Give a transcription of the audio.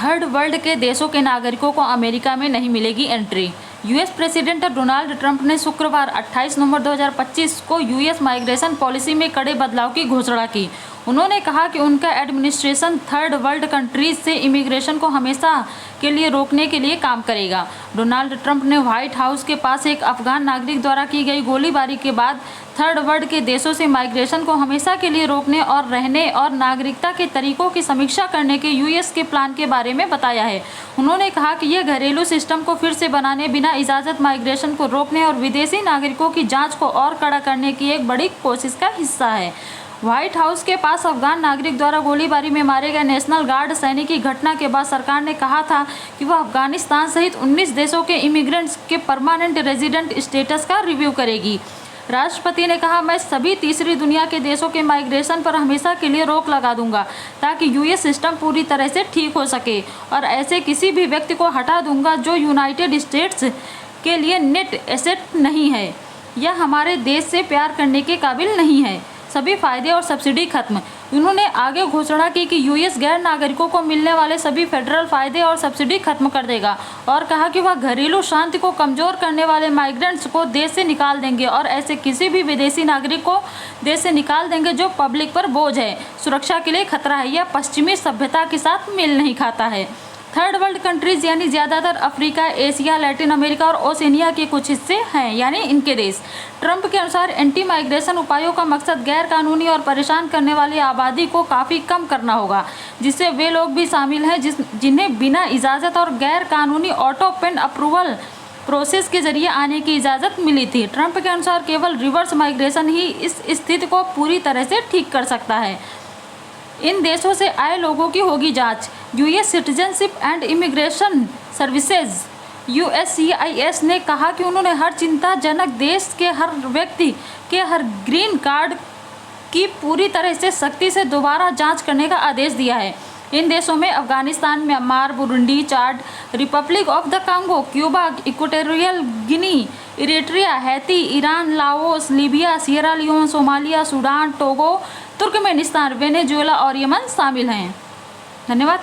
Third world के देशों के नागरिकों को अमेरिका में नहीं मिलेगी entry. US president Donald Trump ने शुक्रवार 28 नवंबर 2025 को यूएस माइग्रेशन पॉलिसी में कड़े बदलाव की घोषणा की। उन्होंने कहा कि उनका एडमिनिस्ट्रेशन थर्ड वर्ल्ड कंट्रीज से इमिग्रेशन को हमेशा के लिए रोकने के लिए काम करेगा। डोनाल्ड ट्रंप ने व्हाइट हाउस के पास एक अफगान नागरिक द्वारा की गई गोलीबारी के बाद थर्ड वर्ल्ड के देशों से माइग्रेशन को हमेशा के लिए रोकने और रहने और नागरिकता के तरीकों की समीक्षा करने के यूएस के प्लान के बारे में बताया है। उन्होंने कहा कि यह घरेलू सिस्टम को फिर से बनाने, बिना इजाज़त माइग्रेशन को रोकने और विदेशी नागरिकों की जांच को और कड़ा करने की एक बड़ी कोशिश का हिस्सा है। व्हाइट हाउस के पास अफगान नागरिक द्वारा गोलीबारी में मारे गए नेशनल गार्ड सैनिक की घटना के बाद सरकार ने कहा था कि वह अफगानिस्तान सहित 19 देशों के इमिग्रेंट्स के परमानेंट रेजिडेंट स्टेटस का रिव्यू करेगी। राष्ट्रपति ने कहा, मैं सभी तीसरी दुनिया के देशों के माइग्रेशन पर हमेशा के लिए रोक लगा दूंगा ताकि यूएस सिस्टम पूरी तरह से ठीक हो सके, और ऐसे किसी भी व्यक्ति को हटा दूंगा जो यूनाइटेड स्टेट्स के लिए नेट एसेट नहीं है या हमारे देश से प्यार करने के काबिल नहीं है। सभी फायदे और सब्सिडी खत्म। उन्होंने आगे घोषणा की कि यूएस गैर नागरिकों को मिलने वाले सभी फेडरल फायदे और सब्सिडी खत्म कर देगा, और कहा कि वह घरेलू शांति को कमजोर करने वाले माइग्रेंट्स को देश से निकाल देंगे और ऐसे किसी भी विदेशी नागरिक को देश से निकाल देंगे जो पब्लिक पर बोझ है, सुरक्षा के लिए खतरा है या पश्चिमी सभ्यता के साथ मेल नहीं खाता है। थर्ड वर्ल्ड कंट्रीज यानी ज़्यादातर अफ्रीका, एशिया, लैटिन अमेरिका और ओशिनिया के कुछ हिस्से हैं, यानी इनके देश। ट्रंप के अनुसार एंटी माइग्रेशन उपायों का मकसद गैर कानूनी और परेशान करने वाली आबादी को काफ़ी कम करना होगा, जिससे वे लोग भी शामिल हैं जिन्हें बिना इजाज़त और गैर कानूनी ऑटो पेन अप्रूवल प्रोसेस के जरिए आने की इजाज़त मिली थी। ट्रंप के अनुसार केवल रिवर्स माइग्रेशन ही इस स्थिति को पूरी तरह से ठीक कर सकता है। इन देशों से आए लोगों की होगी जांच। US citizenship and immigration services USCIS ने कहा कि उन्होंने हर चिंताजनक देश के हर व्यक्ति के हर ग्रीन कार्ड की पूरी तरह से सख्ती से दोबारा जांच करने का आदेश दिया है। इन देशों में Afghanistan, Myanmar, Burundi, Chad, Republic of the Congo, Cuba, Equatorial Guinea, Eritrea, Haiti, Iran, Laos, Libya, Sierra Leone, Somalia, Sudan, Togo, Turkmenistan, Venezuela और यमन शामिल हैं। धन्यवाद।